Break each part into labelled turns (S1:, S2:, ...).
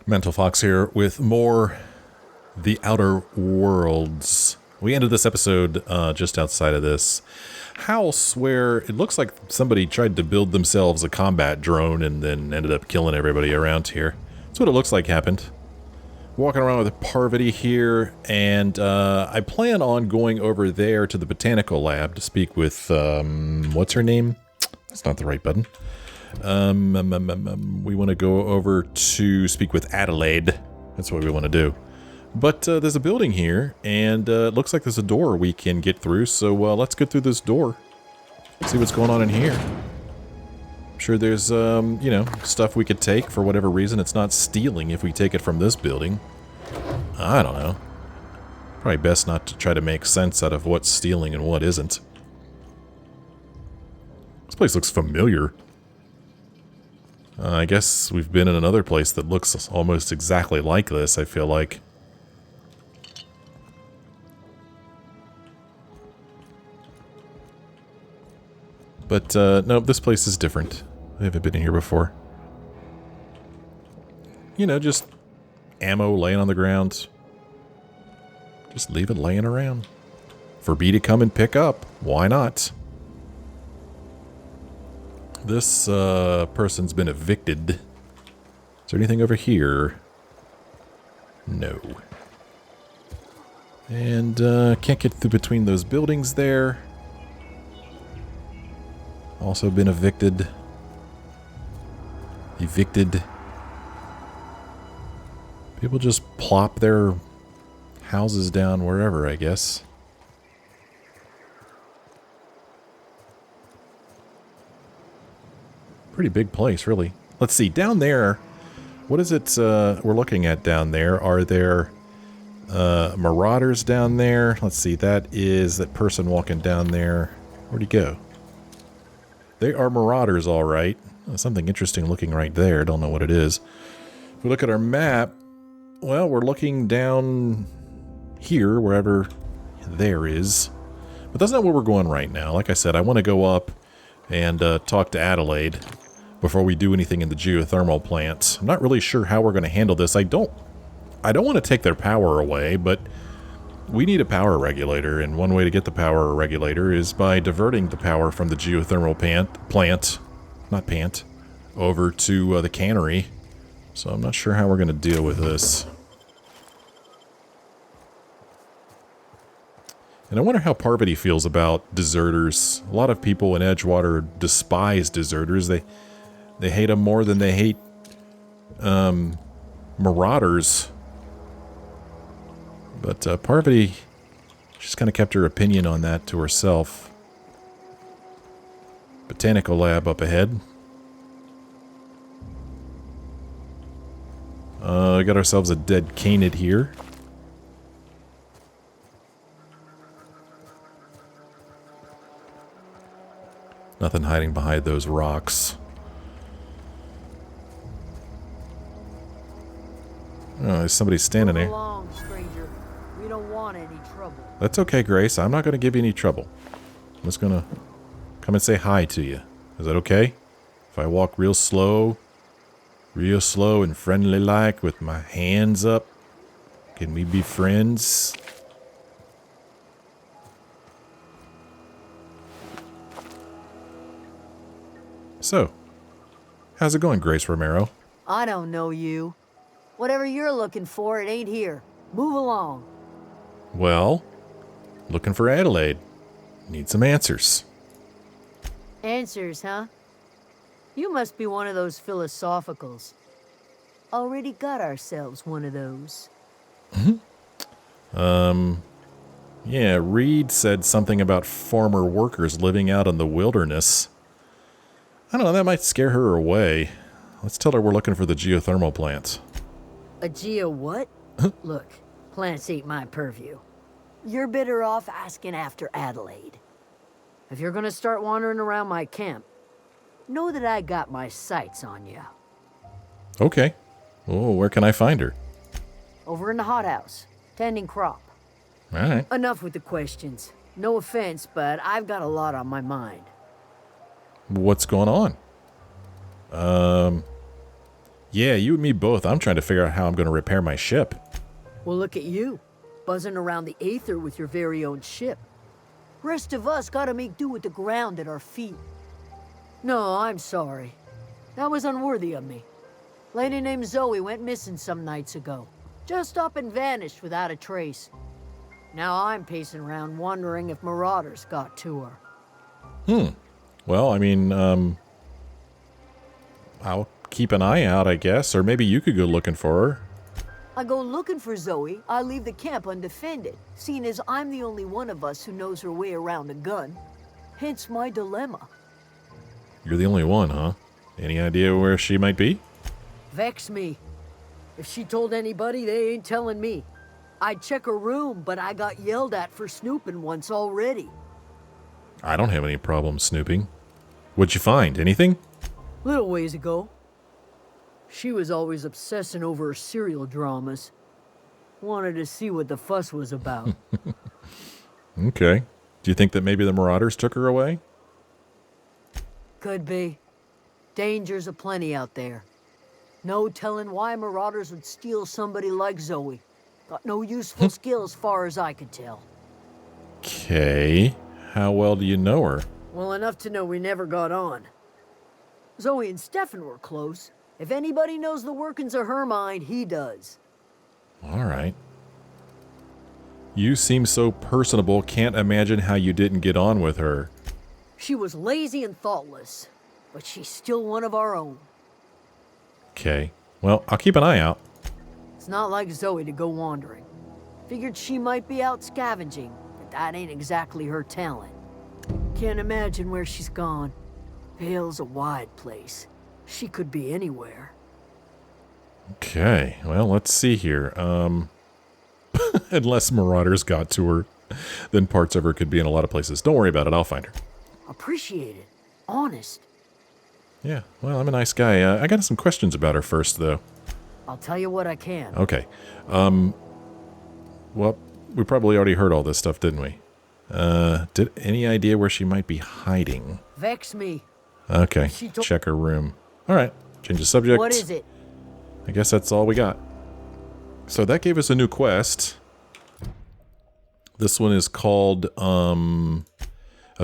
S1: Mental Fox here with more The Outer Worlds. We ended this episode just outside of this house where it looks like somebody tried to build themselves a combat drone and then ended up killing everybody around here. That's what it looks like happened. Walking around with Parvati here, and I plan on going over there to the botanical lab to speak with, what's her name? That's not the right button. We want to go over to speak with Adelaide. That's what we want to do. But there's a building here, and it looks like there's a door we can get through, so let's get through this door. See what's going on in here. I'm sure there's, you know, stuff we could take for whatever reason. It's not stealing if we take it from this building. I don't know. Probably best not to try to make sense out of what's stealing and what isn't. This place looks familiar. I guess we've been in another place that looks almost exactly like this, I feel like. But, no, this place is different. I haven't been in here before. You know, just ammo laying on the ground. Just leave it laying around. For B to come and pick up. Why not? This person's been evicted. Is there anything over here? No. And can't get through between those buildings there. Also been evicted. Evicted. People just plop their houses down wherever, I guess. Pretty big place, really. Let's see, down there, what is it we're looking at down there? Are there marauders down there? Let's see, that is that person walking down there. Where'd he go? They are marauders, all right. Something interesting looking right there. Don't know what it is. If we look at our map, well, we're looking down here, wherever there is. But that's not where we're going right now. Like I said, I want to go up and talk to Adelaide before we do anything in the geothermal plants. I'm not really sure how we're going to handle this. I don't want to take their power away, but we need a power regulator, and one way to get the power regulator is by diverting the power from the geothermal plant over to the cannery. So I'm not sure how we're going to deal with this. And I wonder how Parvati feels about deserters. A lot of people in Edgewater despise deserters. They hate them more than they hate marauders. But Parvati, she's kind of kept her opinion on that to herself. Botanical lab up ahead. We got ourselves a dead canid here. Nothing hiding behind those rocks. Oh, there's somebody standing there.
S2: Move along, stranger. We don't want any trouble.
S1: That's okay, Grace. I'm not going to give you any trouble. I'm just going to come and say hi to you. Is that okay? If I walk real slow and friendly-like with my hands up, can we be friends? So, how's it going, Grace Romero?
S2: I don't know you. Whatever you're looking for, it ain't here. Move along.
S1: Well, looking for Adelaide. Need some answers.
S2: Answers, huh? You must be one of those philosophicals. Already got ourselves one of those.
S1: Yeah, Reed said something about farmer workers living out in the wilderness. I don't know, that might scare her away. Let's tell her we're looking for the geothermal plants.
S2: A geo what? Look, plants ain't my purview. You're better off asking after Adelaide. If you're gonna start wandering around my camp, know that I got my sights on you.
S1: Okay. Oh, where can I find her?
S2: Over in the hothouse, tending crop.
S1: All right.
S2: Enough with the questions. No offense, but I've got a lot on my mind.
S1: What's going on? Yeah, you and me both. I'm trying to figure out how I'm going to repair my ship.
S2: Well, look at you, buzzing around the Aether with your very own ship. Rest of us gotta make do with the ground at our feet. No, I'm sorry. That was unworthy of me. Lady named Zoe went missing some nights ago. Just up and vanished without a trace. Now I'm pacing around wondering if marauders got to her.
S1: Well, I mean, I'll keep an eye out, I guess, or maybe you could go looking for her.
S2: I go looking for Zoe, I leave the camp undefended, seeing as I'm the only one of us who knows her way around a gun. Hence my dilemma.
S1: You're the only one, huh? Any idea where she might be?
S2: Vex me. If she told anybody, they ain't telling me. I'd check her room, but I got yelled at for snooping once already.
S1: I don't have any problem snooping. What'd you find? Anything?
S2: Little ways ago. She was always obsessing over her serial dramas. Wanted to see what the fuss was about.
S1: Okay. Do you think that maybe the marauders took her away?
S2: Could be. Dangers aplenty out there. No telling why marauders would steal somebody like Zoe. Got no useful skill as far as I could tell.
S1: Okay. How well do you know her?
S2: Well enough to know we never got on. Zoe and Stefan were close. If anybody knows the workings of her mind, he does.
S1: All right. You seem so personable, can't imagine how you didn't get on with her.
S2: She was lazy and thoughtless, but she's still one of our own.
S1: Okay. Well, I'll keep an eye out.
S2: It's not like Zoe to go wandering. Figured she might be out scavenging, but that ain't exactly her talent. Can't imagine where she's gone. Vale's a wide place. She could be anywhere.
S1: Okay. Well, let's see here. Unless marauders got to her, then parts of her could be in a lot of places. Don't worry about it. I'll find her.
S2: Appreciate it. Honest.
S1: Yeah. Well, I'm a nice guy. I got some questions about her first, though.
S2: I'll tell you what I can.
S1: Okay. Well, we probably already heard all this stuff, didn't we? Did any idea where she might be hiding?
S2: Vex me.
S1: Okay. Check her room. All right. Change the subject.
S2: What is it?
S1: I guess that's all we got. So that gave us a new quest. This one is called, A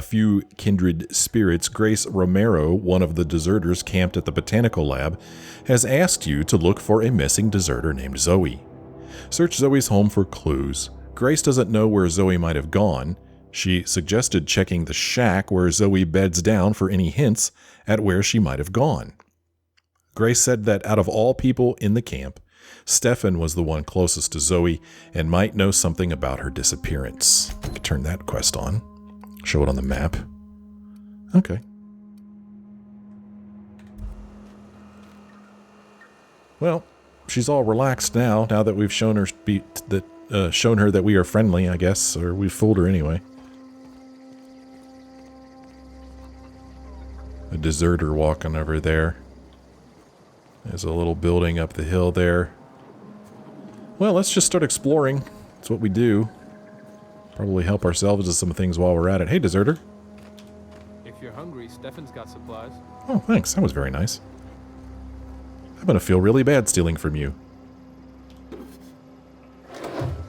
S1: Few Kindred Spirits. Grace Romero, one of the deserters camped at the botanical lab, has asked you to look for a missing deserter named Zoe. Search Zoe's home for clues. Grace doesn't know where Zoe might have gone. She suggested checking the shack where Zoe beds down for any hints at where she might have gone. Grace said that out of all people in the camp, Stefan was the one closest to Zoe and might know something about her disappearance. I could turn that quest on. Show it on the map. Okay. Well, she's all relaxed now that we've shown her shown her that we are friendly, I guess, or we've fooled her anyway. A deserter walking over there. There's a little building up the hill there. Well, let's just start exploring. That's what we do. Probably help ourselves to some things while we're at it. Hey, deserter.
S3: If you're hungry, Stefan's got supplies.
S1: Oh, thanks. That was very nice. I'm gonna feel really bad stealing from you.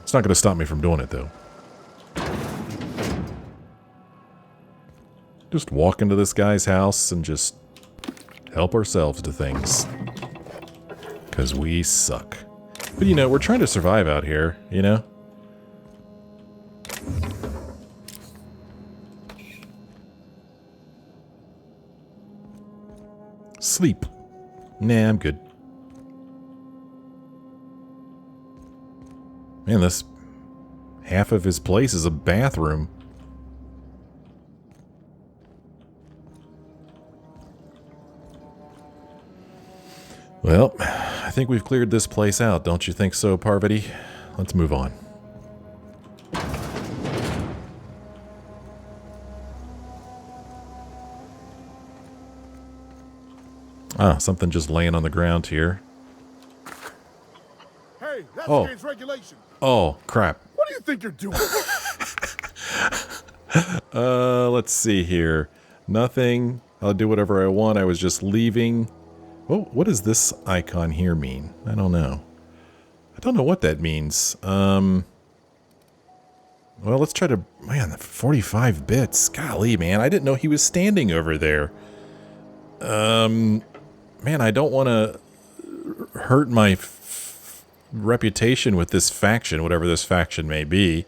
S1: It's not gonna stop me from doing it, though. Just walk into this guy's house and just help ourselves to things. Because we suck. But, you know, we're trying to survive out here, you know? Sleep. Nah, I'm good. Man, this half of his place is a bathroom. Well, I think we've cleared this place out, don't you think so, Parvati? Let's move on. Ah, something just laying on the ground here.
S4: Hey, that's against regulation.
S1: Oh, crap.
S4: What do you think you're doing?
S1: Let's see here. Nothing. I'll do whatever I want. I was just leaving. Oh, what does this icon here mean? I don't know. I don't know what that means. Well, let's try to... Man, 45 bits. Golly, man. I didn't know he was standing over there. Man, I don't want to hurt my reputation with this faction, whatever this faction may be.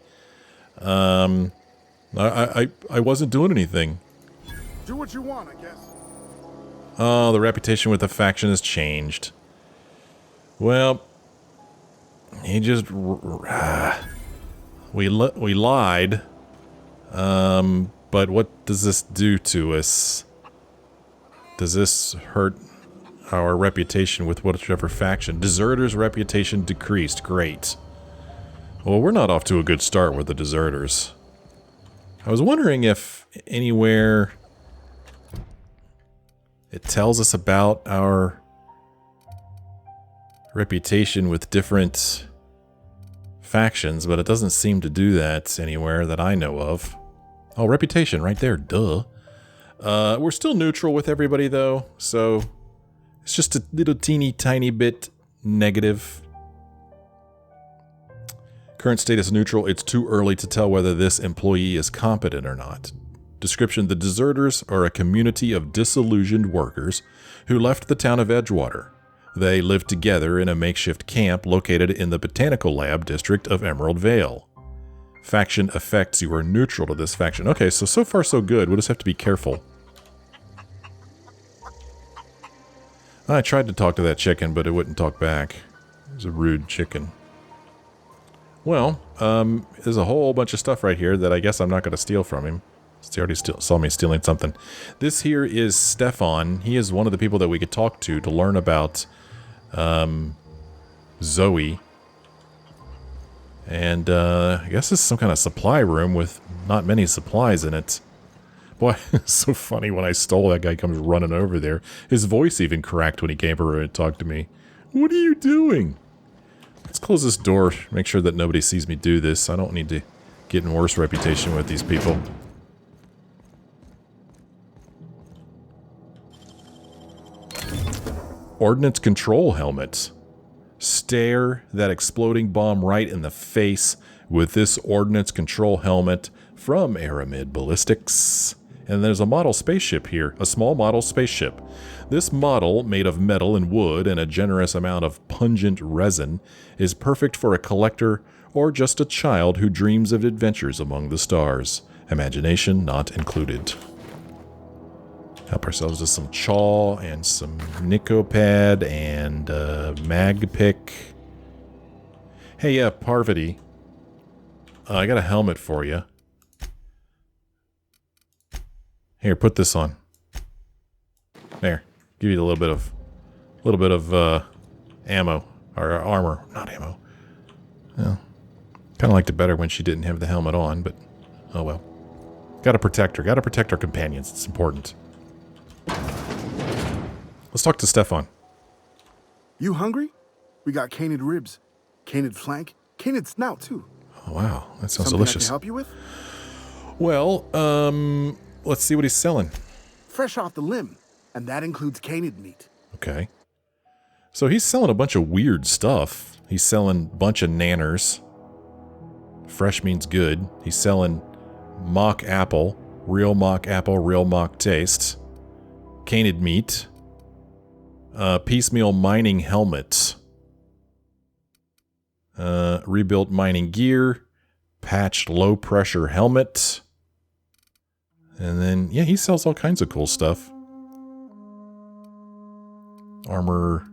S1: I wasn't doing anything.
S4: Do what you want, I guess.
S1: Oh, the reputation with the faction has changed. Well, he just... we lied. But what does this do to us? Does this hurt our reputation with whichever faction? Deserters' reputation decreased. Great. Well, we're not off to a good start with the deserters. I was wondering if anywhere it tells us about our reputation with different factions, but it doesn't seem to do that anywhere that I know of. Oh, reputation right there, duh. We're still neutral with everybody though, so it's just a little teeny tiny bit negative. Current status neutral. It's too early to tell whether this employee is competent or not. Description: the deserters are a community of disillusioned workers who left the town of Edgewater. They live together in a makeshift camp located in the botanical lab district of Emerald Vale. Faction effects: you are neutral to this faction. Okay, so far so good. We'll just have to be careful. I tried to talk to that chicken, but it wouldn't talk back. It was a rude chicken. Well, there's a whole bunch of stuff right here that I guess I'm not going to steal from him. He already saw me stealing something. This here is Stefan. He is one of the people that we could talk to learn about Zoe. And I guess this is some kind of supply room with not many supplies in it. Boy, it's so funny when I stole, that guy comes running over there. His voice even cracked when he came over and talked to me. What are you doing? Let's close this door, make sure that nobody sees me do this. I don't need to get in worse reputation with these people. Ordnance control helmet. Stare that exploding bomb right in the face with this ordnance control helmet from Aramid Ballistics. And there's a model spaceship here, a small model spaceship. This model, made of metal and wood and a generous amount of pungent resin, is perfect for a collector or just a child who dreams of adventures among the stars. Imagination not included. Help ourselves to some chaw and some Nicopad and mag pick. Hey, Parvati. I got a helmet for you. Here, put this on. There, give you a little bit of ammo or armor, not ammo. Well, kind of liked it better when she didn't have the helmet on, but oh well. Got to protect her. Got to protect our companions. It's important. Let's talk to Stefan.
S4: You hungry? We got canid ribs, canid flank, canid snout too.
S1: Oh, wow, that sounds
S4: Something
S1: delicious.
S4: I can help you with?
S1: Well, let's see what he's selling.
S4: Fresh off the limb, and that includes canid meat.
S1: Okay. So he's selling a bunch of weird stuff. He's selling a bunch of nanners. Fresh means good. He's selling mock apple, real mock taste. Canid meat. Piecemeal mining helmet. Rebuilt mining gear. Patched low pressure helmet. And then, yeah, he sells all kinds of cool stuff. Armor.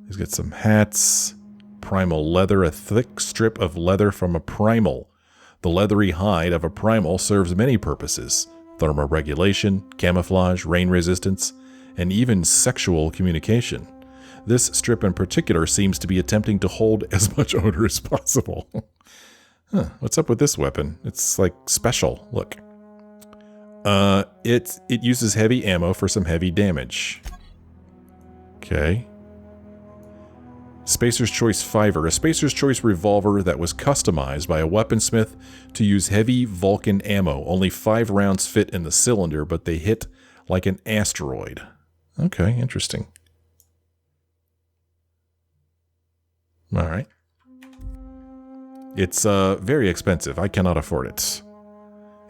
S1: He's got some hats. Primal leather, a thick strip of leather from a primal. The leathery hide of a primal serves many purposes. Thermoregulation, camouflage, rain resistance, and even sexual communication. This strip in particular seems to be attempting to hold as much odor as possible. Huh, what's up with this weapon? It's like special, look. It uses heavy ammo for some heavy damage. Okay. Spacer's Choice Fiver, a Spacer's Choice revolver that was customized by a weaponsmith to use heavy Vulcan ammo. Only 5 rounds fit in the cylinder, but they hit like an asteroid. Okay, interesting. All right. It's very expensive. I cannot afford it.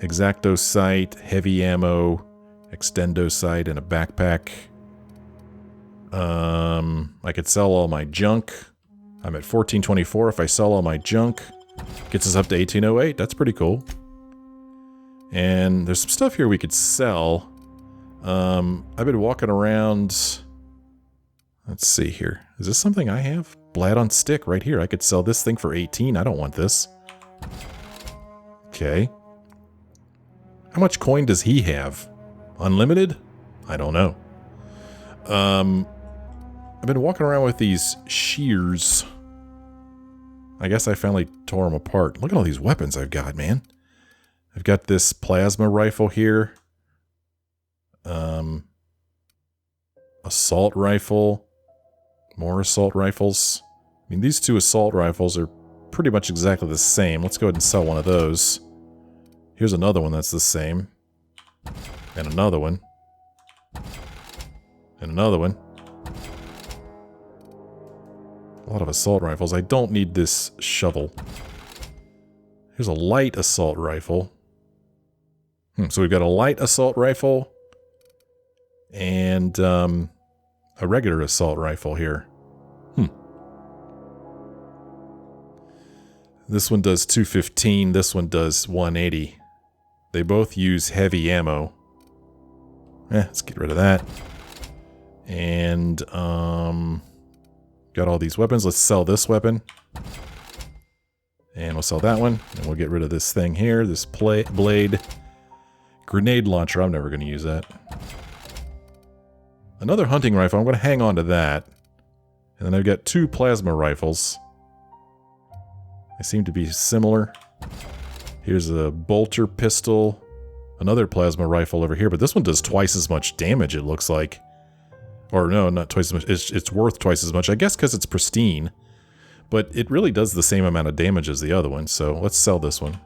S1: Exacto sight, heavy ammo, extendo sight, and a backpack. I could sell all my junk. I'm at 1424 if I sell all my junk. Gets us up to 1808. That's pretty cool. And there's some stuff here we could sell. I've been walking around. Let's see here. Is this something I have? Blad on stick right here. I could sell this thing for 18. I don't want this. Okay. How much coin does he have? Unlimited? I don't know. I've been walking around with these shears. I guess I finally tore them apart. Look at all these weapons I've got, man. I've got this plasma rifle here. Assault rifle. More assault rifles. I mean, these two assault rifles are pretty much exactly the same. Let's go ahead and sell one of those. Here's another one that's the same. And another one. And another one. A lot of assault rifles. I don't need this shovel. Here's a light assault rifle. So we've got a light assault rifle and a regular assault rifle here. This one does 215. This one does 180. They both use heavy ammo. Let's get rid of that. And got all these weapons. Let's sell this weapon. And we'll sell that one. And we'll get rid of this thing here. This blade. Grenade launcher. I'm never going to use that. Another hunting rifle. I'm going to hang on to that. And then I've got two plasma rifles. They seem to be similar. Here's a bolter pistol. Another plasma rifle over here. But this one does twice as much damage, it looks like. Or no, not twice as much. It's worth twice as much. I guess because it's pristine. But it really does the same amount of damage as the other one. So let's sell this one.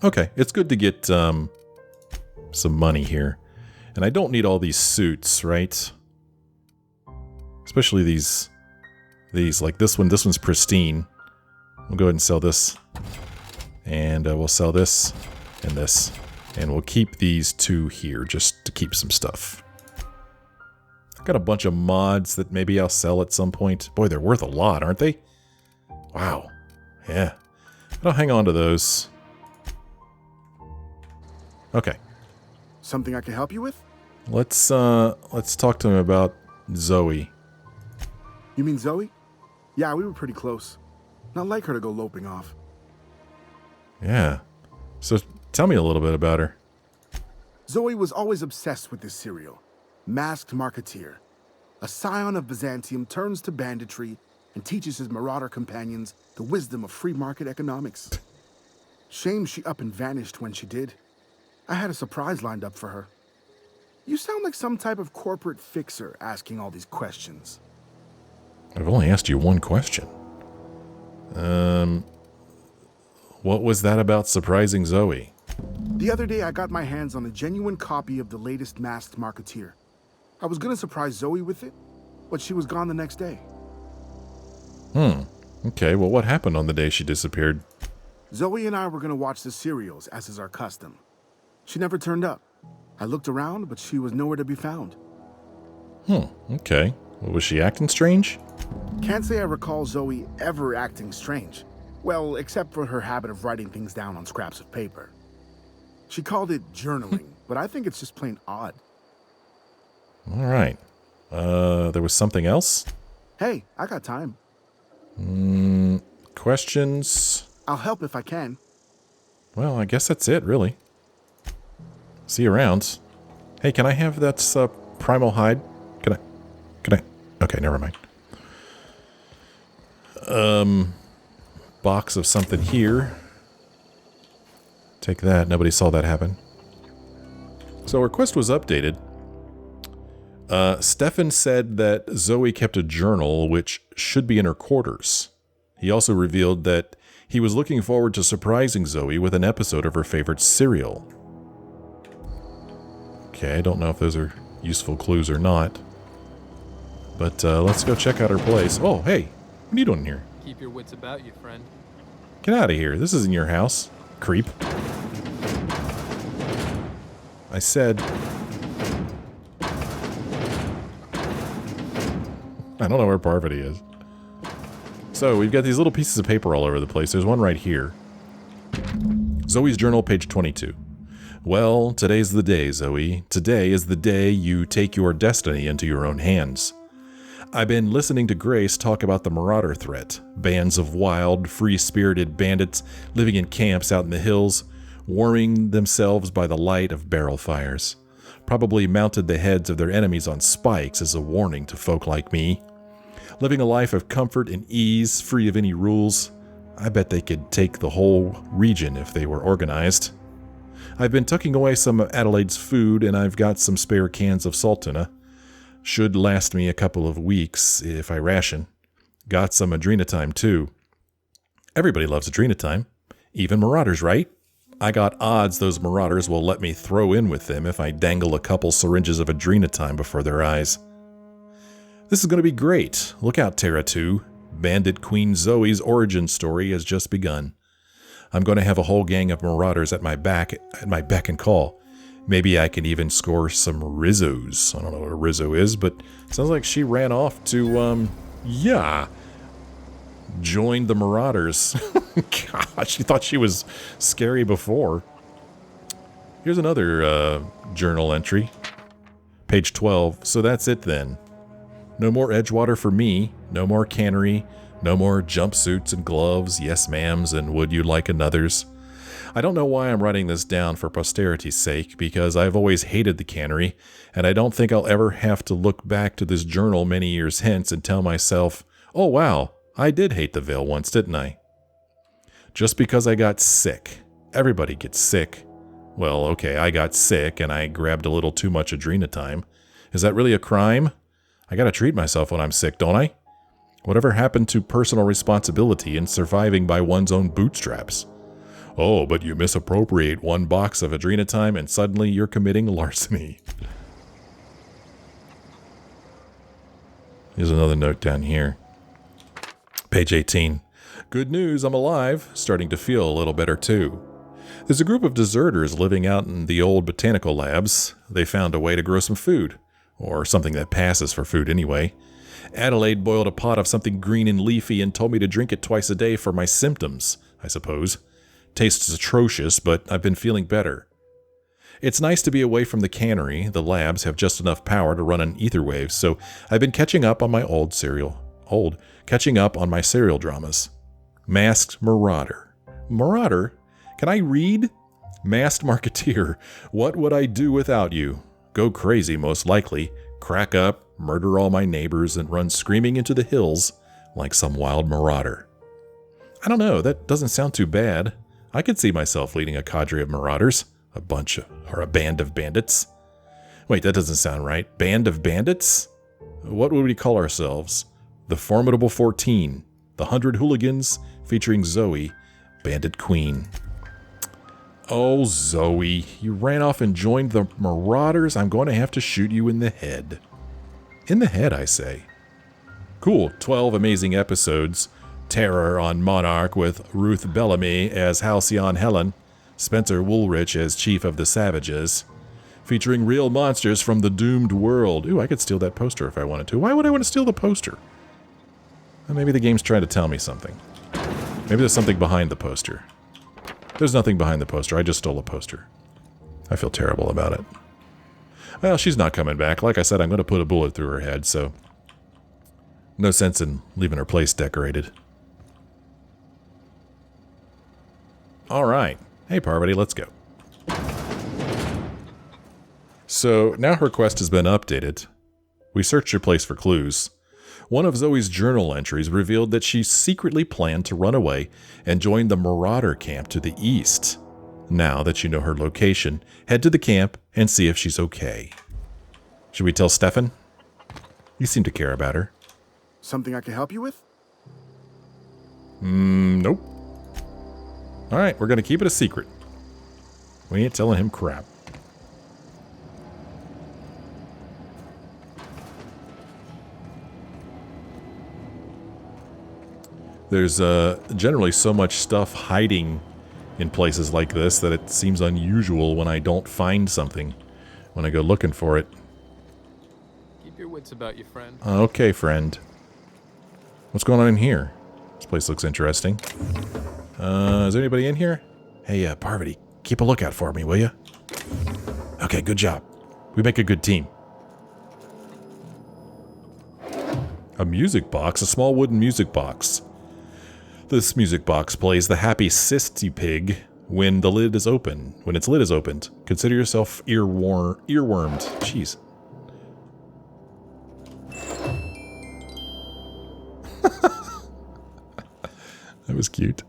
S1: Okay, it's good to get some money here. And I don't need all these suits, right? Especially these like this one. This one's pristine. We'll go ahead and sell this. And we'll sell this and this. And we'll keep these two here just to keep some stuff. I've got a bunch of mods that maybe I'll sell at some point. Boy, they're worth a lot, aren't they? Wow. Yeah. But I'll hang on to those. Okay.
S4: Something I can help you with?
S1: Let's talk to him about Zoe.
S4: You mean Zoe? Yeah, we were pretty close. Not like her to go loping off.
S1: Yeah. So tell me a little bit about her.
S4: Zoe was always obsessed with this cereal. Masked Marketeer. A scion of Byzantium turns to banditry and teaches his marauder companions the wisdom of free market economics. Shame she up and vanished when she did. I had a surprise lined up for her. You sound like some type of corporate fixer asking all these questions.
S1: I've only asked you one question. What was that about surprising Zoe?
S4: The other day I got my hands on a genuine copy of the latest Masked Marketeer. I was gonna surprise Zoe with it, but she was gone the next day.
S1: Okay, well what happened on the day she disappeared?
S4: Zoe and I were gonna watch the serials, as is our custom. She never turned up. I looked around, but she was nowhere to be found.
S1: Okay. Well, was she acting strange?
S4: Can't say I recall Zoe ever acting strange. Well, except for her habit of writing things down on scraps of paper. She called it journaling, but I think it's just plain odd.
S1: All right. There was something else?
S4: Hey, I got time.
S1: Questions?
S4: I'll help if I can.
S1: Well, I guess that's it, really. See you around. Hey, can I have that primal hide? Can I? Okay, never mind. Box of something here. Take that. Nobody saw that happen. So our quest was updated. Stefan said that Zoe kept a journal which should be in her quarters. He also revealed that he was looking forward to surprising Zoe with an episode of her favorite serial. Okay, I don't know if those are useful clues or not. But let's go check out her place. Oh, hey, what are you doing here?
S3: Keep your wits about you, friend.
S1: Get out of here. This isn't your house, creep. I said... I don't know where Parvati is. So, we've got these little pieces of paper all over the place. There's one right here. Zoe's journal, page 22. Well, today's the day, Zoe. Today is the day you take your destiny into your own hands. I've been listening to Grace talk about the marauder threat. Bands of wild, free-spirited bandits living in camps out in the hills, warming themselves by the light of barrel fires. Probably mounted the heads of their enemies on spikes as a warning to folk like me. Living a life of comfort and ease, free of any rules. I bet they could take the whole region if they were organized. I've been tucking away some of Adelaide's food, and I've got some spare cans of salt tuna. Should last me a couple of weeks if I ration. Got some adrenatime, too. Everybody loves adrenatime. Even marauders, right? I got odds those marauders will let me throw in with them if I dangle a couple syringes of adrenatime before their eyes. This is going to be great. Look out, Terra 2. Bandit Queen Zoe's origin story has just begun. I'm going to have a whole gang of marauders at my beck and call. Maybe I can even score some Rizzos. I don't know what a Rizzo is, but it sounds like she ran off to, join the marauders. Gosh, she thought she was scary before. Here's another journal entry. Page 12. So that's it then. No more Edgewater for me. No more cannery. No more jumpsuits and gloves, yes ma'ams, and would you like another's. I don't know why I'm writing this down for posterity's sake, because I've always hated the cannery, and I don't think I'll ever have to look back to this journal many years hence and tell myself, oh wow, I did hate the Vale once, didn't I? Just because I got sick. Everybody gets sick. Well, okay, I got sick, and I grabbed a little too much adrenatime. Is that really a crime? I gotta treat myself when I'm sick, don't I? Whatever happened to personal responsibility and surviving by one's own bootstraps? Oh, but you misappropriate one box of adrenatime and suddenly you're committing larceny. Here's another note down here. Page 18. Good news, I'm alive. Starting to feel a little better too. There's a group of deserters living out in the old botanical labs. They found a way to grow some food. Or something that passes for food anyway. Adelaide boiled a pot of something green and leafy and told me to drink it twice a day for my symptoms, I suppose. Tastes atrocious, but I've been feeling better. It's nice to be away from the cannery. The labs have just enough power to run an ether wave, so I've been catching up on my serial dramas. Masked Marauder. Marauder? Can I read? Masked Marketeer. What would I do without you? Go crazy, most likely. Crack up, murder all my neighbors, and run screaming into the hills like some wild marauder. I don't know, that doesn't sound too bad. I could see myself leading a cadre of marauders. A band of bandits. Wait, that doesn't sound right. Band of bandits? What would we call ourselves? The Formidable 14. The 100 Hooligans, featuring Zoe, Bandit Queen. Oh, Zoe, you ran off and joined the Marauders? I'm going to have to shoot you in the head. In the head, I say. Cool, 12 amazing episodes. Terror on Monarch with Ruth Bellamy as Halcyon Helen, Spencer Woolrich as Chief of the Savages, featuring real monsters from the doomed world. Ooh, I could steal that poster if I wanted to. Why would I want to steal the poster? Well, maybe the game's trying to tell me something. Maybe there's something behind the poster. There's nothing behind the poster. I just stole a poster. I feel terrible about it. Well, she's not coming back. Like I said, I'm going to put a bullet through her head, so no sense in leaving her place decorated. All right. Hey, Parvati, let's go. So now her quest has been updated. We searched her place for clues. One of Zoe's journal entries revealed that she secretly planned to run away and join the Marauder camp to the east. Now that you know her location, head to the camp and see if she's okay. Should we tell Stefan? You seem to care about her.
S4: Something I can help you with?
S1: Nope. Alright, we're going to keep it a secret. We ain't telling him crap. There's generally so much stuff hiding in places like this that it seems unusual when I don't find something when I go looking for it.
S3: Keep your wits about you, friend.
S1: Okay, friend. What's going on in here? This place looks interesting. Is there anybody in here? Hey, Parvati, keep a lookout for me, will you? Okay, good job. We make a good team. A music box, a small wooden music box. This music box plays the happy Sisty Pig when the lid is open. When its lid is opened, consider yourself earwormed. Jeez. That was cute.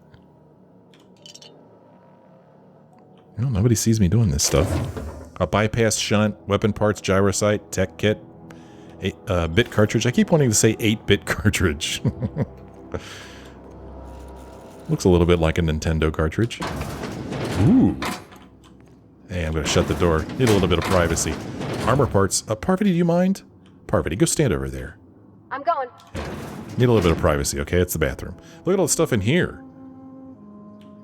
S1: You know, nobody sees me doing this stuff. A bypass shunt, weapon parts, gyrosite, tech kit, bit cartridge. I keep wanting to say 8-bit cartridge. Looks a little bit like a Nintendo cartridge. Ooh. Hey, I'm going to shut the door. Need a little bit of privacy. Armor parts. Parvati, do you mind? Parvati, go stand over there.
S2: I'm going.
S1: Need a little bit of privacy, okay? It's the bathroom. Look at all the stuff in here.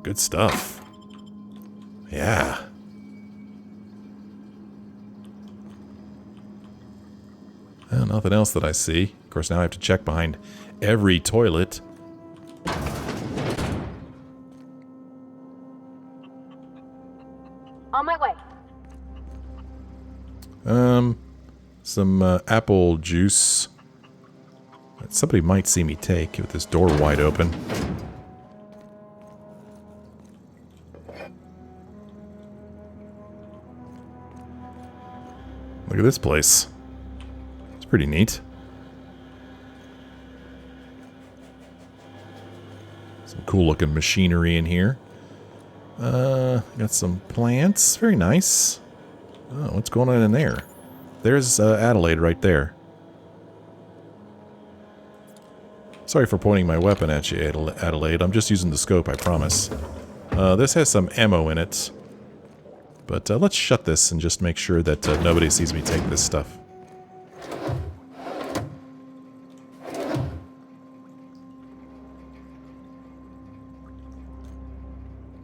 S1: Good stuff. Yeah. Well, nothing else that I see. Of course, now I have to check behind every toilet.
S2: On my way.
S1: Some apple juice. That somebody might see me take with this door wide open. Look at this place. It's pretty neat. Some cool looking machinery in here. Got some plants. Very nice. Oh, what's going on in there? There's Adelaide right there. Sorry for pointing my weapon at you, Adelaide. I'm just using the scope, I promise. This has some ammo in it. But let's shut this and just make sure that nobody sees me take this stuff.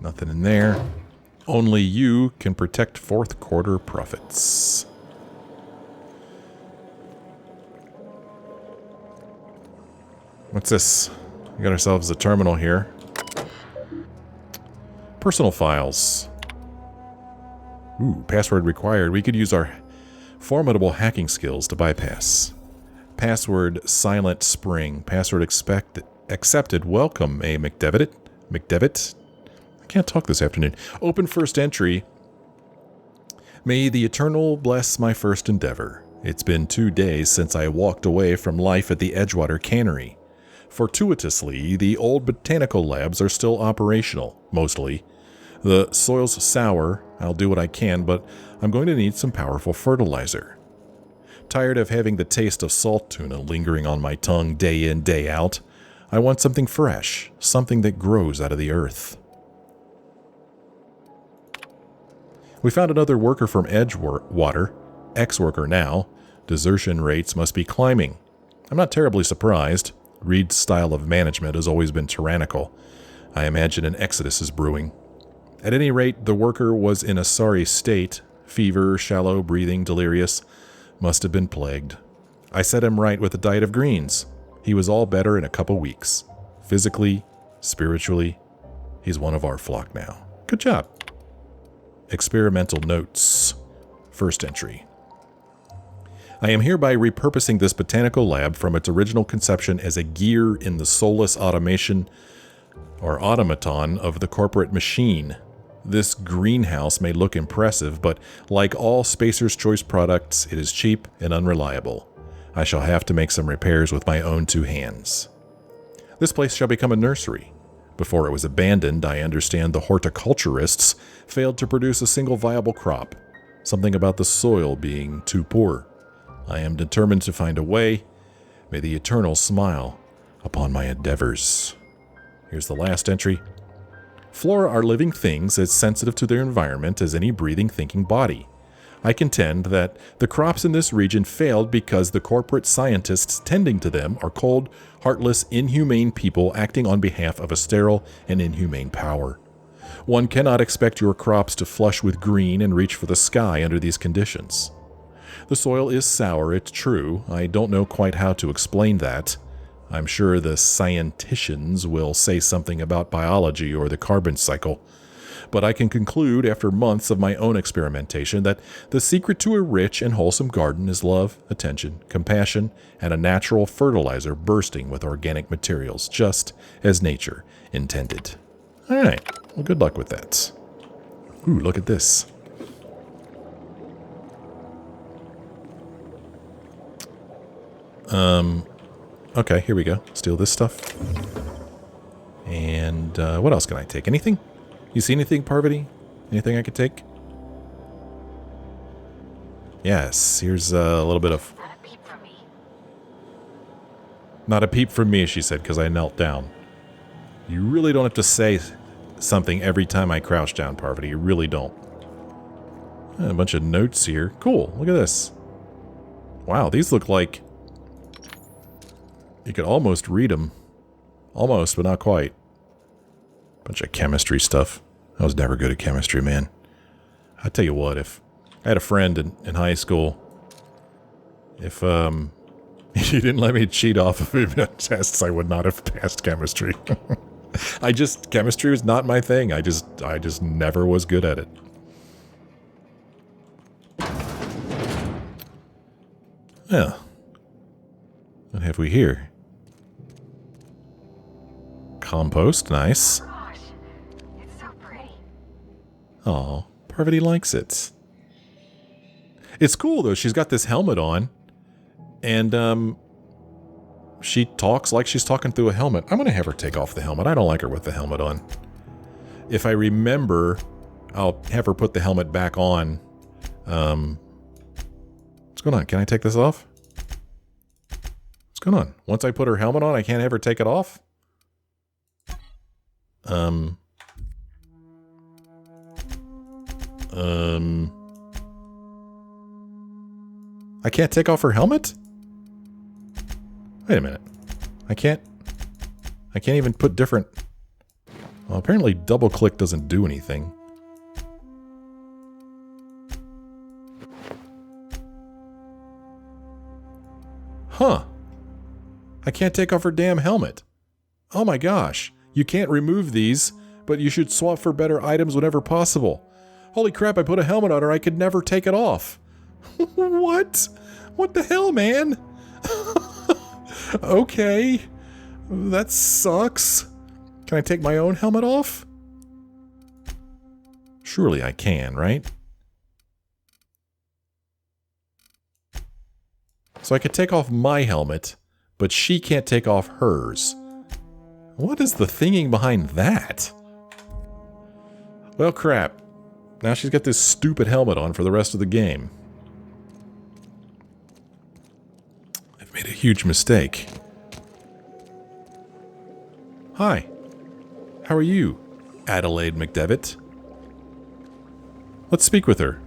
S1: Nothing in there. Only you can protect fourth quarter profits. What's this? We got ourselves a terminal here. Personal files. Ooh, password required. We could use our formidable hacking skills to bypass. Password silent spring. Password accepted. Welcome, a McDevitt. I can't talk this afternoon. Open first entry. May the Eternal bless my first endeavor. It's been 2 days since I walked away from life at the Edgewater cannery. Fortuitously, the old botanical labs are still operational, mostly. The soil's sour. I'll do what I can, but I'm going to need some powerful fertilizer. Tired of having the taste of salt tuna lingering on my tongue day in, day out, I want something fresh, something that grows out of the earth. We found another worker from Edgewater, ex-worker now. Desertion rates must be climbing. I'm not terribly surprised. Reed's style of management has always been tyrannical. I imagine an exodus is brewing. At any rate, the worker was in a sorry state. Fever, shallow breathing, delirious. Must have been plagued. I set him right with a diet of greens. He was all better in a couple weeks. Physically, spiritually, he's one of our flock now. Good job. Experimental notes. First entry. I am hereby repurposing this botanical lab from its original conception as a gear in the soulless automation or automaton of the corporate machine. This greenhouse may look impressive, but like all Spacer's Choice products, it is cheap and unreliable. I shall have to make some repairs with my own 2 hands. This place shall become a nursery. Before it was abandoned, I understand the horticulturists failed to produce a single viable crop. Something about the soil being too poor. I am determined to find a way. May the Eternal smile upon my endeavors. Here's the last entry. Flora are living things as sensitive to their environment as any breathing, thinking body. I contend that the crops in this region failed because the corporate scientists tending to them are cold, heartless, inhumane people acting on behalf of a sterile and inhumane power. One cannot expect your crops to flush with green and reach for the sky under these conditions. The soil is sour, it's true. I don't know quite how to explain that. I'm sure the scienticians will say something about biology or the carbon cycle. But I can conclude after months of my own experimentation that the secret to a rich and wholesome garden is love, attention, compassion, and a natural fertilizer bursting with organic materials, just as nature intended. All right, well, good luck with that. Ooh, look at this. Okay, here we go. Steal this stuff. And what else can I take? Anything? You see anything, Parvati? Anything I could take? Yes, here's a little bit of...
S5: Not a peep from me.
S1: Not a peep from me, she said, because I knelt down. You really don't have to say something every time I crouch down, Parvati. You really don't. A bunch of notes here. Cool, look at this. Wow, these look like... You could almost read them. Almost, but not quite. Bunch of chemistry stuff. I was never good at chemistry, man. I tell you what, if I had a friend in high school, if he didn't let me cheat off of tests, I would not have passed chemistry. Chemistry was not my thing. I just never was good at it. Yeah. What have we here? Compost, nice.
S5: Gosh, it's so pretty.
S1: Aw, Parvati likes it. It's cool, though. She's got this helmet on, and, she talks like she's talking through a helmet. I'm gonna have her take off the helmet. I don't like her with the helmet on. If I remember, I'll have her put the helmet back on. What's going on? Can I take this off? What's going on? Once I put her helmet on, I can't have her take it off? I can't take off her helmet? Wait a minute. I can't even put different... Well, apparently double click doesn't do anything. Huh. I can't take off her damn helmet. Oh my gosh. You can't remove these, but you should swap for better items whenever possible. Holy crap, I put a helmet on her. I could never take it off. What? What the hell, man? Okay. That sucks. Can I take my own helmet off? Surely I can, right? So I could take off my helmet, but she can't take off hers. What is the thinking behind that? Well, crap. Now she's got this stupid helmet on for the rest of the game. I've made a huge mistake. Hi. How are you, Adelaide McDevitt? Let's speak with her.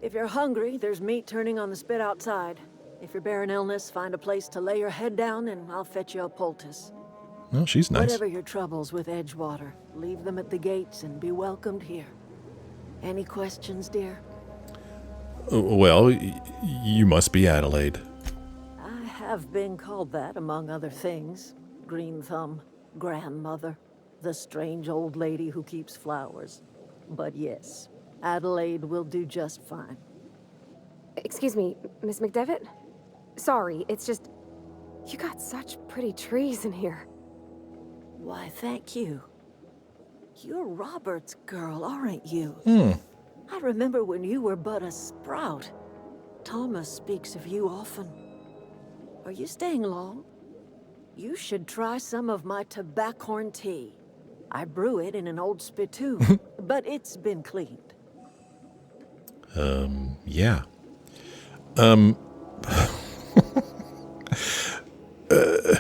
S6: If you're hungry, there's meat turning on the spit outside. If you're bearing illness, find a place to lay your head down and I'll fetch you a poultice.
S1: Oh, she's nice.
S6: Whatever your troubles with Edgewater, leave them at the gates and be welcomed here. Any questions, dear?
S1: Well, you must be Adelaide.
S6: I have been called that, among other things. Green Thumb, grandmother, the strange old lady who keeps flowers. But yes, Adelaide will do just fine.
S5: Excuse me, Miss McDevitt? Sorry, it's just... You got such pretty trees in here.
S6: Why, thank you. You're Robert's girl, aren't you? I remember when you were but a sprout. Thomas speaks of you often. Are you staying long? You should try some of my tobaccorn tea. I brew it in an old spittoon, but it's been cleaned.
S1: Yeah.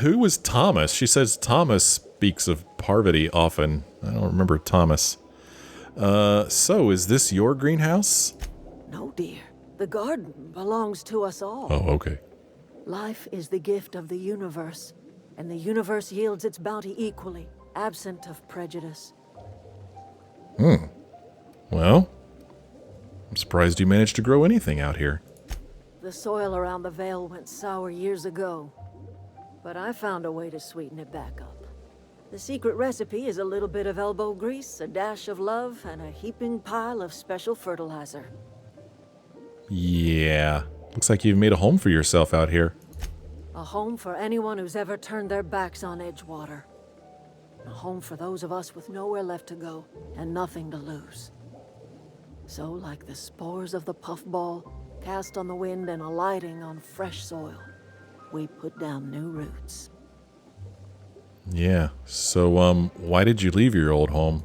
S1: Who was Thomas? She says Thomas speaks of Parvati often. I don't remember Thomas. So is this your greenhouse?
S6: No, dear. The garden belongs to us all.
S1: Oh, okay.
S6: Life is the gift of the universe, and the universe yields its bounty equally, absent of prejudice.
S1: Well, I'm surprised you managed to grow anything out here.
S6: The soil around the Vale went sour years ago, but I found a way to sweeten it back up. The secret recipe is a little bit of elbow grease, a dash of love, and a heaping pile of special fertilizer.
S1: Yeah. Looks like you've made a home for yourself out here.
S6: A home for anyone who's ever turned their backs on Edgewater. A home for those of us with nowhere left to go and nothing to lose. So, like the spores of the puffball, cast on the wind and alighting on fresh soil, we put down new roots.
S1: Yeah. So, why did you leave your old home?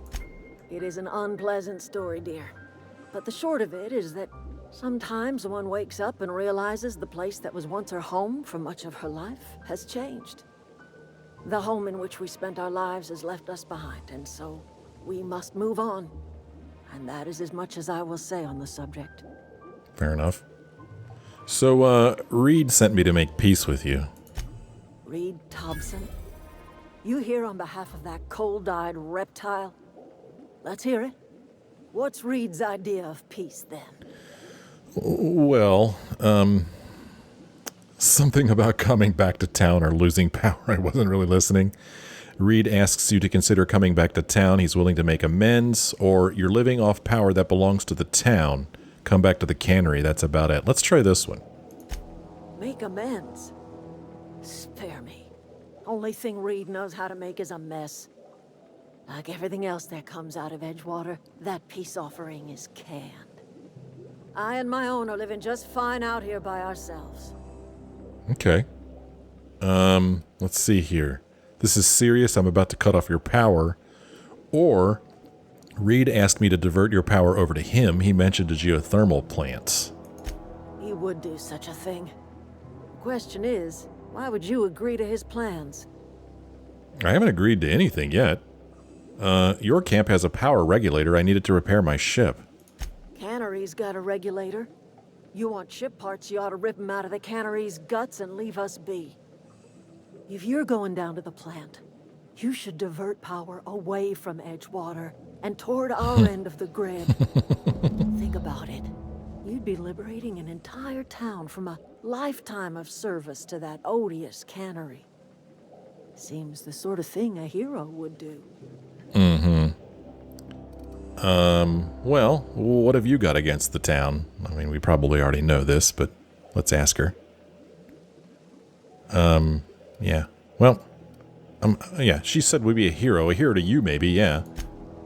S6: It is an unpleasant story, dear. But the short of it is that sometimes one wakes up and realizes the place that was once her home for much of her life has changed. The home in which we spent our lives has left us behind, and so we must move on. And that is as much as I will say on the subject.
S1: Fair enough. So, Reed sent me to make peace with you.
S6: Reed Thompson? You here on behalf of that cold-eyed reptile? Let's hear it. What's Reed's idea of peace, then?
S1: Well, something about coming back to town or losing power. I wasn't really listening. Reed asks you to consider coming back to town. He's willing to make amends, or you're living off power that belongs to the town. Come back to the cannery. That's about it. Let's try this one.
S6: Make amends? Spare me. Only thing Reed knows how to make is a mess. Like everything else that comes out of Edgewater, that peace offering is canned. I and my own are living just fine out here by ourselves.
S1: Okay. Let's see here. This is serious. I'm about to cut off your power. Or, Reed asked me to divert your power over to him. He mentioned a geothermal plant.
S6: He would do such a thing. Question is, why would you agree to his plans?
S1: I haven't agreed to anything yet. Your camp has a power regulator. I needed to repair my ship.
S6: Cannery's got a regulator. You want ship parts, you ought to rip them out of the cannery's guts and leave us be. If you're going down to the plant, you should divert power away from Edgewater and toward our end of the grid. Think about it. You'd be liberating an entire town from a lifetime of service to that odious cannery. Seems the sort of thing a hero would do.
S1: Well, what have you got against the town? I mean, we probably already know this, but let's ask her. Yeah. Well, yeah, she said we'd be a hero to you maybe, yeah.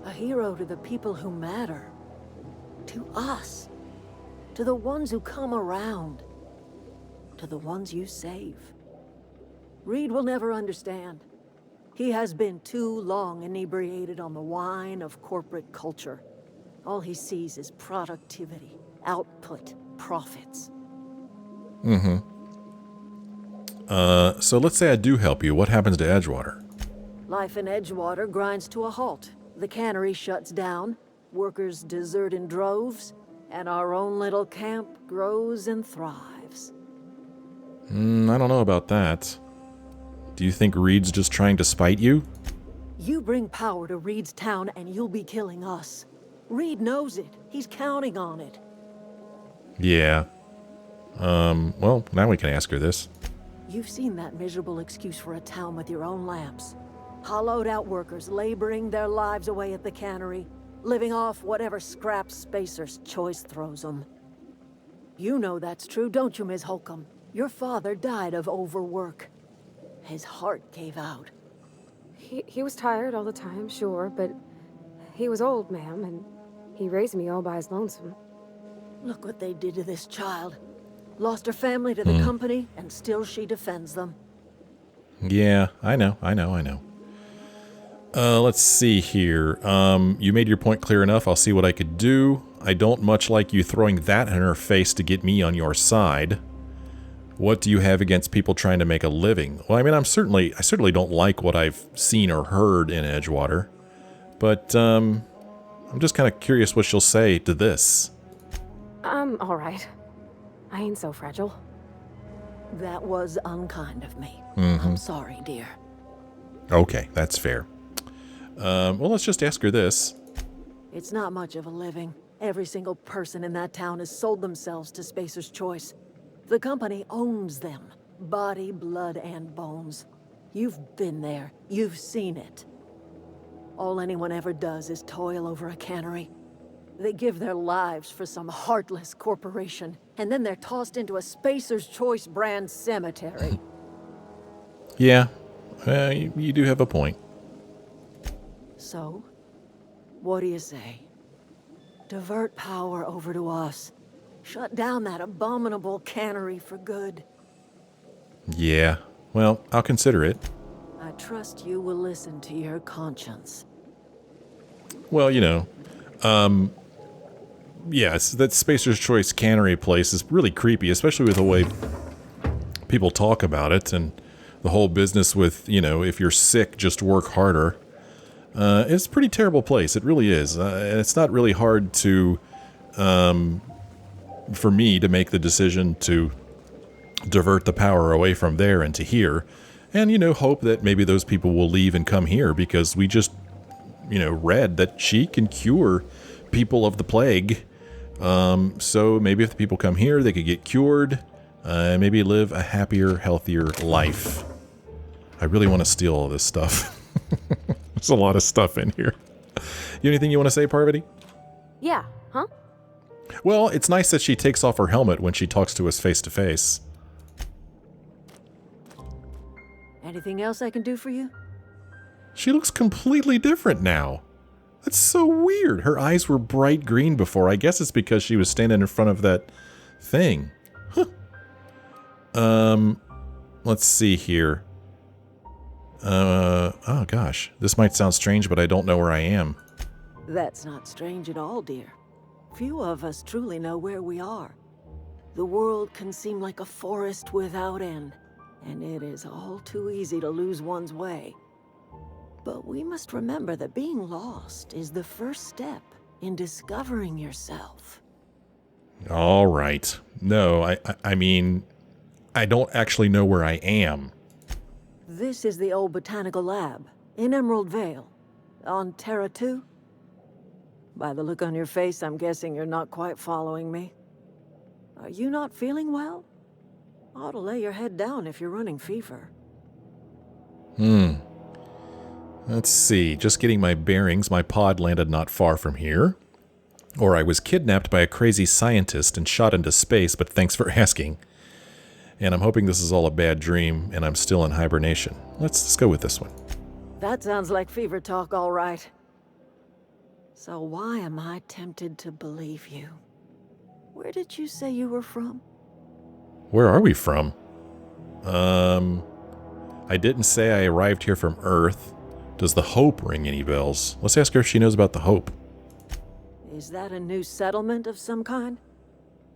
S6: A hero to the people who matter. To us. To the ones who come around. To the ones you save. Reed will never understand. He has been too long inebriated on the wine of corporate culture. All he sees is productivity, output, profits.
S1: So let's say I do help you. What happens to Edgewater?
S6: Life in Edgewater grinds to a halt. The cannery shuts down, workers desert in droves, and our own little camp grows and thrives.
S1: I don't know about that. Do you think Reed's just trying to spite you?
S6: You bring power to Reed's town and you'll be killing us. Reed knows it. He's counting on it.
S1: Yeah. Well, now we can ask her this.
S6: You've seen that miserable excuse for a town with your own lamps. Hollowed out workers laboring their lives away at the cannery, living off whatever scrap Spacer's choice throws them. You know that's true, don't you, Ms. Holcomb? Your father died of overwork. His heart gave out.
S5: He was tired all the time, sure, but he was old, ma'am, and he raised me all by his lonesome.
S6: Look what they did to this child. Lost her family to the company, and still she defends them.
S1: Yeah, I know. Let's see here. You made your point clear enough. I'll see what I could do. I don't much like you throwing that in her face to get me on your side. What do you have against people trying to make a living? Well, I mean, I certainly don't like what I've seen or heard in Edgewater. But, I'm just kind of curious what she'll say to this.
S5: I'm all right. I ain't so fragile.
S6: That was unkind of me. I'm sorry, dear.
S1: Okay, that's fair. Well, let's just ask her this.
S6: It's not much of a living. Every single person in that town has sold themselves to Spacer's Choice. The company owns them. Body, blood, and bones. You've been there. You've seen it. All anyone ever does is toil over a cannery. They give their lives for some heartless corporation, and then they're tossed into a Spacer's Choice brand cemetery.
S1: Yeah, you do have a point.
S6: So, what do you say? Divert power over to us. Shut down that abominable cannery for good.
S1: Yeah, well, I'll consider it.
S6: I trust you will listen to your conscience.
S1: Well, you know, yes, that Spacer's Choice cannery place is really creepy, especially with the way people talk about it and the whole business with, you know, if you're sick, just work harder. It's a pretty terrible place. It really is. And it's not really hard to, for me to make the decision to divert the power away from there and to here. And, you know, hope that maybe those people will leave and come here because we just, you know, read that she can cure people of the plague. So maybe if the people come here, they could get cured and maybe live a happier, healthier life. I really want to steal all this stuff. There's a lot of stuff in here. You anything you want to say, Parvati?
S5: Yeah, huh?
S1: Well, it's nice that she takes off her helmet when she talks to us face to face.
S6: Anything else I can do for you?
S1: She looks completely different now. That's so weird. Her eyes were bright green before. I guess it's because she was standing in front of that thing. Huh. Let's see here. Oh gosh. This might sound strange, but I don't know where I am.
S6: That's not strange at all, dear. Few of us truly know where we are. The world can seem like a forest without end, and it is all too easy to lose one's way. But we must remember that being lost is the first step in discovering yourself.
S1: All right. No, I mean, I don't actually know where I am.
S6: This is the old botanical lab in Emerald Vale, on Terra 2. By the look on your face, I'm guessing you're not quite following me. Are you not feeling well? Ought to lay your head down if you're running fever.
S1: Let's see. Just getting my bearings. My pod landed not far from here. Or I was kidnapped by a crazy scientist and shot into space, but thanks for asking. And I'm hoping this is all a bad dream and I'm still in hibernation. Let's go with this one.
S6: That sounds like fever talk, all right. So why am I tempted to believe you? Where did you say you were from?
S1: Where are we from? I didn't say I arrived here from Earth. Does the Hope ring any bells? Let's ask her if she knows about the Hope.
S6: Is that a new settlement of some kind?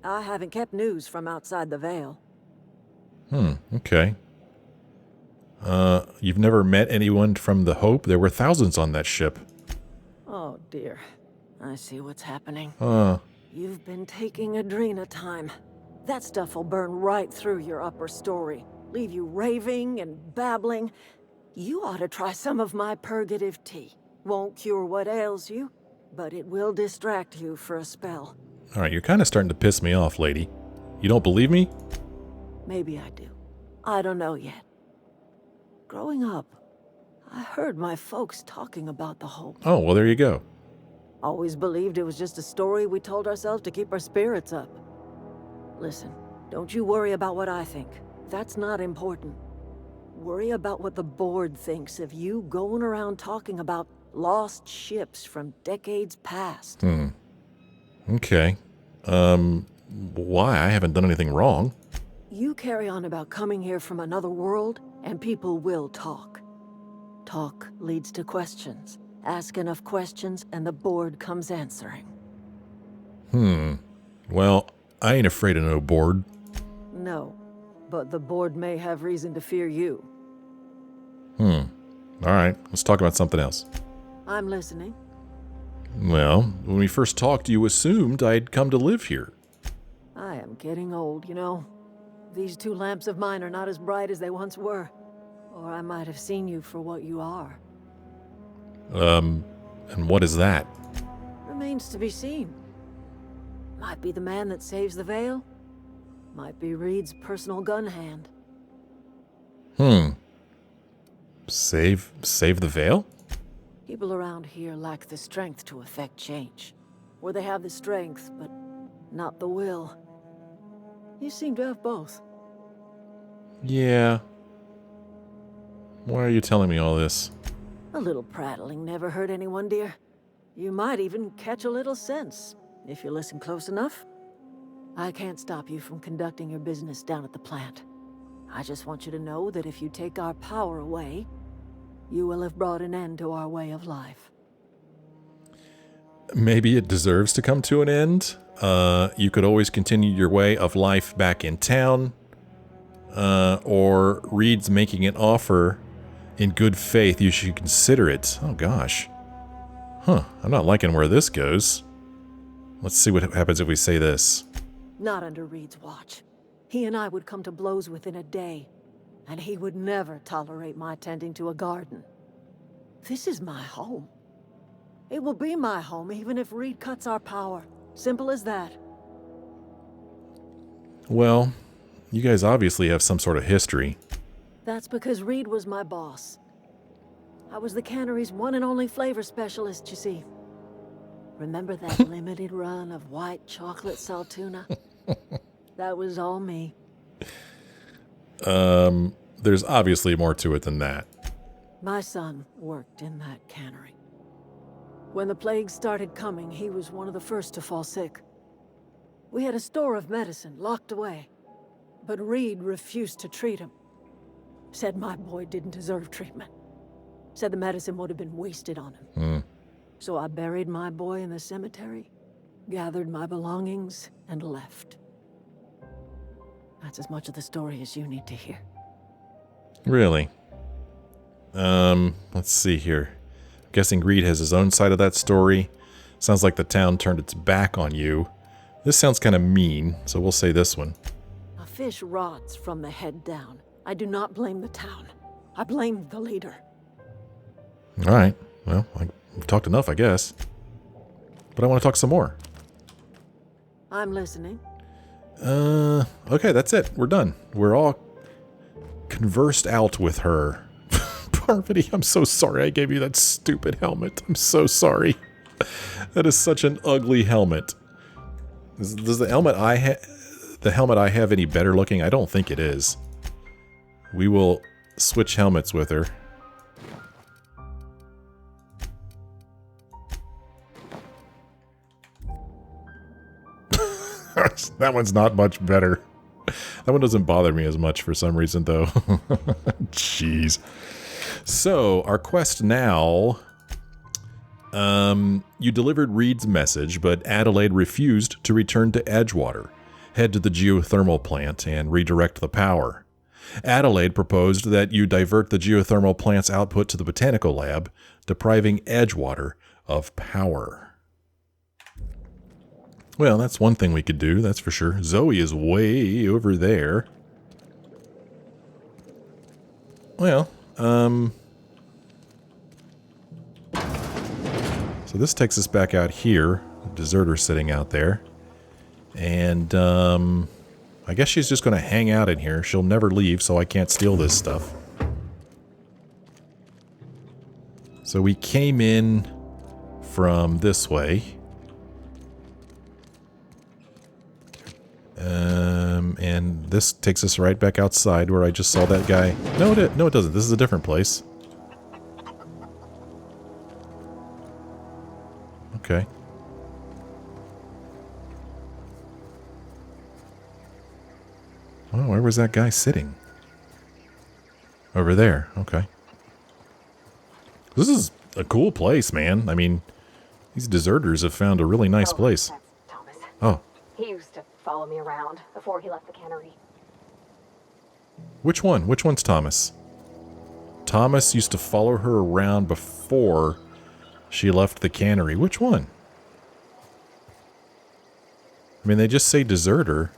S6: I haven't kept news from outside the Vale.
S1: Okay. You've never met anyone from the Hope? There were thousands on that ship.
S6: Oh dear. I see what's happening.
S1: Huh.
S6: You've been taking Adrena time. That stuff will burn right through your upper story. Leave you raving and babbling. You ought to try some of my purgative tea. Won't cure what ails you, but it will distract you for a spell.
S1: Alright, you're kind of starting to piss me off, lady. You don't believe me?
S6: Maybe I do. I don't know yet. Growing up, I heard my folks talking about the Hope.
S1: Oh, well, there you go.
S6: Always believed it was just a story we told ourselves to keep our spirits up. Listen, don't you worry about what I think. That's not important. Worry about what the board thinks of you going around talking about lost ships from decades past.
S1: Okay. Why? I haven't done anything wrong.
S6: You carry on about coming here from another world, and people will talk. Talk leads to questions. Ask enough questions, and the board comes answering.
S1: Well, I ain't afraid of no board.
S6: No, but the board may have reason to fear you.
S1: Alright, let's talk about something else.
S6: I'm listening.
S1: Well, when we first talked, you assumed I'd come to live here.
S6: I am getting old, you know. These two lamps of mine are not as bright as they once were. Or I might have seen you for what you are.
S1: And what is that?
S6: Remains to be seen. Might be the man that saves the veil. Might be Reed's personal gun hand.
S1: Save the veil?
S6: People around here lack the strength to effect change. Or they have the strength, but not the will. You seem to have both.
S1: Yeah. Why are you telling me all this?
S6: A little prattling never hurt anyone, dear. You might even catch a little sense, if you listen close enough. I can't stop you from conducting your business down at the plant. I just want you to know that if you take our power away, you will have brought an end to our way of life.
S1: Maybe it deserves to come to an end. You could always continue your way of life back in town. Or Reed's making an offer in good faith. You should consider it. Oh, gosh. Huh. I'm not liking where this goes. Let's see what happens if we say this.
S6: Not under Reed's watch. He and I would come to blows within a day, and he would never tolerate my tending to a garden. This is my home. It will be my home even if Reed cuts our power. Simple as that.
S1: Well, you guys obviously have some sort of history.
S6: That's because Reed was my boss. I was the cannery's one and only flavor specialist, you see. Remember that limited run of white chocolate saltuna? That was all me.
S1: There's obviously more to it than that.
S6: My son worked in that cannery. When the plague started coming, he was one of the first to fall sick. We had a store of medicine locked away, but Reed refused to treat him. Said my boy didn't deserve treatment. Said the medicine would have been wasted on him. So I buried my boy in the cemetery, gathered my belongings, and left. That's as much of the story as you need to hear.
S1: Really? Let's see here. I'm guessing Reed has his own side of that story. Sounds like the town turned its back on you. This sounds kind of mean, so we'll say this one.
S6: A fish rots from the head down. I do not blame the town. I blame the leader.
S1: All right. Well, I've talked enough, I guess. But I want to talk some more.
S6: I'm listening.
S1: Okay, that's it. We're done. We're all conversed out with her. Parvati, I'm so sorry I gave you that stupid helmet. I'm so sorry. That is such an ugly helmet. Does the helmet I have any better looking? I don't think it is. We will switch helmets with her. That one's not much better. That one doesn't bother me as much for some reason, though. Jeez. So, our quest now... you delivered Reed's message, but Adelaide refused to return to Edgewater, head to the geothermal plant, and redirect the power. Adelaide proposed that you divert the geothermal plant's output to the botanical lab, depriving Edgewater of power. Well, that's one thing we could do, that's for sure. Zoe is way over there. Well, so this takes us back out here. Deserter sitting out there. And, I guess she's just going to hang out in here. She'll never leave, so I can't steal this stuff. So we came in from this way. And this takes us right back outside where I just saw that guy. No, it doesn't. This is a different place. Okay. Oh, where was that guy sitting? Over there. Okay. This is a cool place, man. I mean, these deserters have found a really nice place.
S5: That's Thomas.
S1: Oh.
S5: He used to follow me around before he left the cannery.
S1: Which one? Which one's Thomas? Thomas used to follow her around before She left the cannery. Which one? I mean, they just say deserter.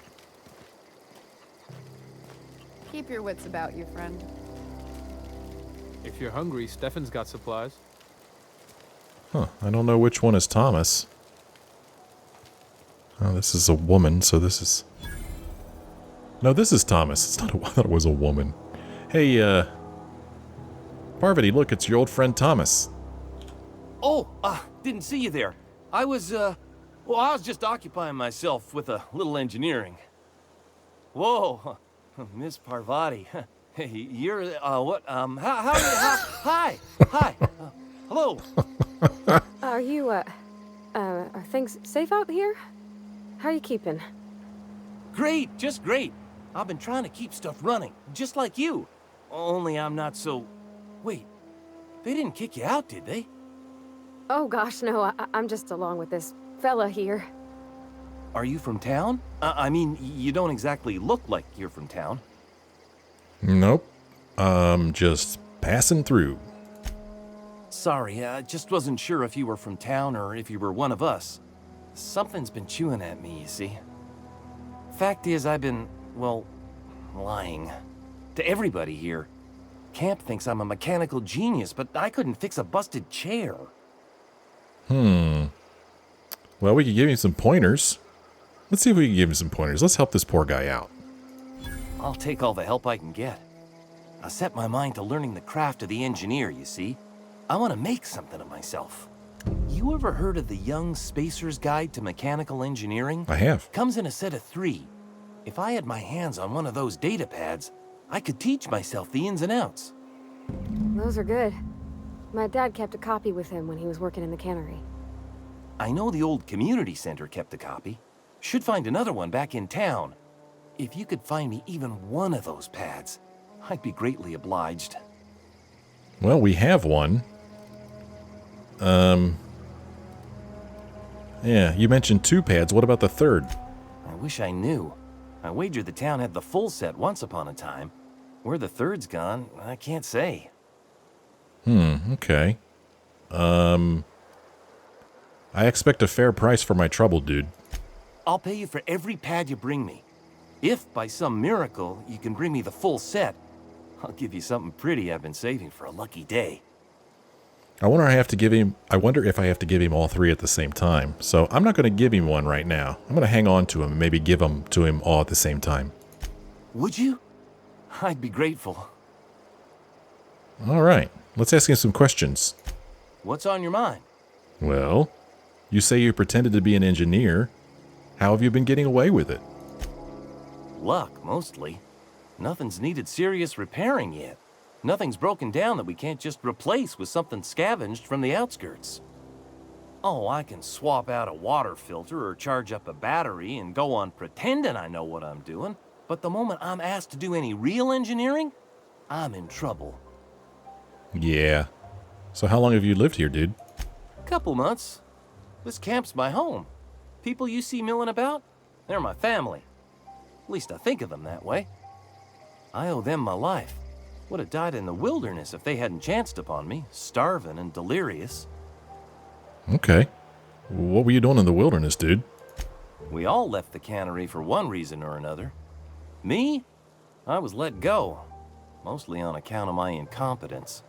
S7: Keep your wits about you, friend.
S3: If you're hungry, Stefan's got supplies.
S1: Huh, I don't know which one is Thomas. Oh, this is a woman, so this is... No, this is Thomas. It's not a... I thought it was a woman. Hey, Parvati, look, it's your old friend Thomas.
S8: Oh, didn't see you there. I was just occupying myself with a little engineering. Whoa, Miss Parvati. Hey, you're, what, hi, hello.
S5: Are you, are things safe out here? How are you keeping?
S8: Great, just great. I've been trying to keep stuff running, just like you. Only I'm not so... Wait, they didn't kick you out, did they?
S5: Oh gosh, no, I'm just along with this fella here.
S8: Are you from town? I mean, you don't exactly look like you're from town.
S1: Nope. Just passing through.
S8: Sorry, I just wasn't sure if you were from town or if you were one of us. Something's been chewing at me, you see. Fact is, I've been, well, lying. To everybody here. Camp thinks I'm a mechanical genius, but I couldn't fix a busted chair.
S1: Well, we could give him some pointers. Let's see if we can give him some pointers. Let's help this poor guy out.
S8: I'll take all the help I can get. I set my mind to learning the craft of the engineer, you see. I want to make something of myself. You ever heard of the Young Spacer's Guide to Mechanical Engineering?
S1: I have.
S8: Comes in a set of 3. If I had my hands on one of those data pads, I could teach myself the ins and outs.
S5: Those are good. My dad kept a copy with him when he was working in the cannery.
S8: I know the old community center kept a copy. Should find another one back in town. If you could find me even one of those pads, I'd be greatly obliged.
S1: Well, we have one. Yeah, you mentioned 2 pads. What about the 3rd?
S8: I wish I knew. I wagered the town had the full set once upon a time. Where the 3rd's gone, I can't say.
S1: Okay. I expect a fair price for my trouble, dude.
S8: I'll pay you for every pad you bring me. If, by some miracle, you can bring me the full set, I'll give you something pretty I've been saving for a lucky day.
S1: I wonder if I have to give him all 3 at the same time. So I'm not going to give him one right now. I'm going to hang on to him and maybe give them to him all at the same time.
S8: Would you? I'd be grateful.
S1: All right. Let's ask him some questions.
S8: What's on your mind?
S1: Well, you say you pretended to be an engineer. How have you been getting away with it?
S8: Luck, mostly. Nothing's needed serious repairing yet. Nothing's broken down that we can't just replace with something scavenged from the outskirts. Oh, I can swap out a water filter or charge up a battery and go on pretending I know what I'm doing, but the moment I'm asked to do any real engineering, I'm in trouble.
S1: Yeah. So how long have you lived here, dude?
S8: Couple months. This camp's my home. People you see milling about, they're my family. At least I think of them that way. I owe them my life. Would have died in the wilderness if they hadn't chanced upon me, starving and delirious.
S1: Okay. What were you doing in the wilderness, dude?
S8: We all left the cannery for one reason or another. Me? I was let go, mostly on account of my incompetence.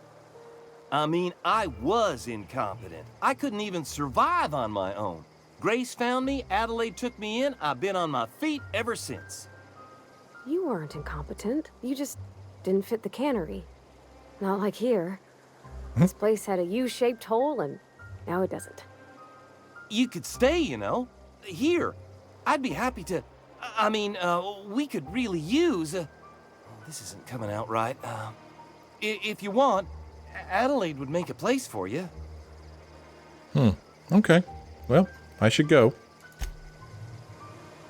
S8: I mean, I was incompetent. I couldn't even survive on my own. Grace found me, Adelaide took me in, I've been on my feet ever since.
S5: You weren't incompetent. You just didn't fit the cannery. Not like here. This place had a U-shaped hole, and now it doesn't.
S8: You could stay, you know. Here. I'd be happy to... we could really use... this isn't coming out right. If you want, Adelaide would make a place for you.
S1: Okay. Well, I should go.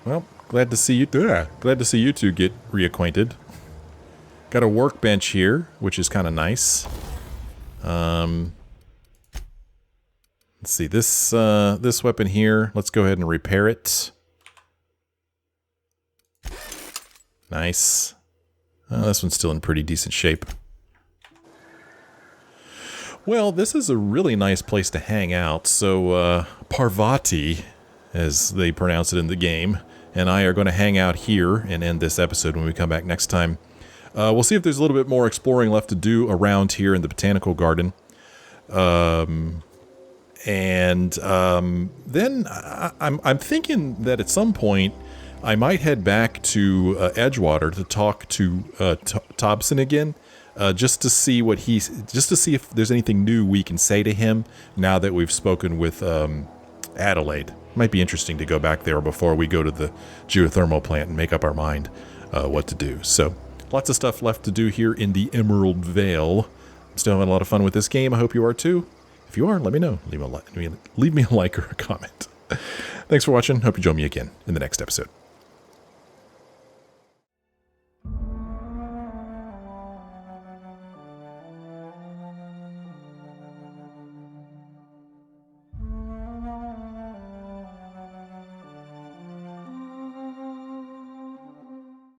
S1: Well, glad to see you. Glad to see you two get reacquainted. Got a workbench here, which is kind of nice. Let's see this weapon here. Let's go ahead and repair it. Nice. This one's still in pretty decent shape. Well, this is a really nice place to hang out. So, Parvati, as they pronounce it in the game, and I are going to hang out here and end this episode when we come back next time. We'll see if there's a little bit more exploring left to do around here in the botanical garden. Then I'm thinking that at some point I might head back to Edgewater to talk to Thompson again, just to see if there's anything new we can say to him now that we've spoken with Adelaide. Might be interesting to go back there before we go to the geothermal plant and make up our mind what to do. So lots of stuff left to do here in the Emerald Vale. I'm still having a lot of fun with this game. I hope you are too. If you are, let me know. Leave me a like or a comment. Thanks for watching. Hope you join me again in the next episode.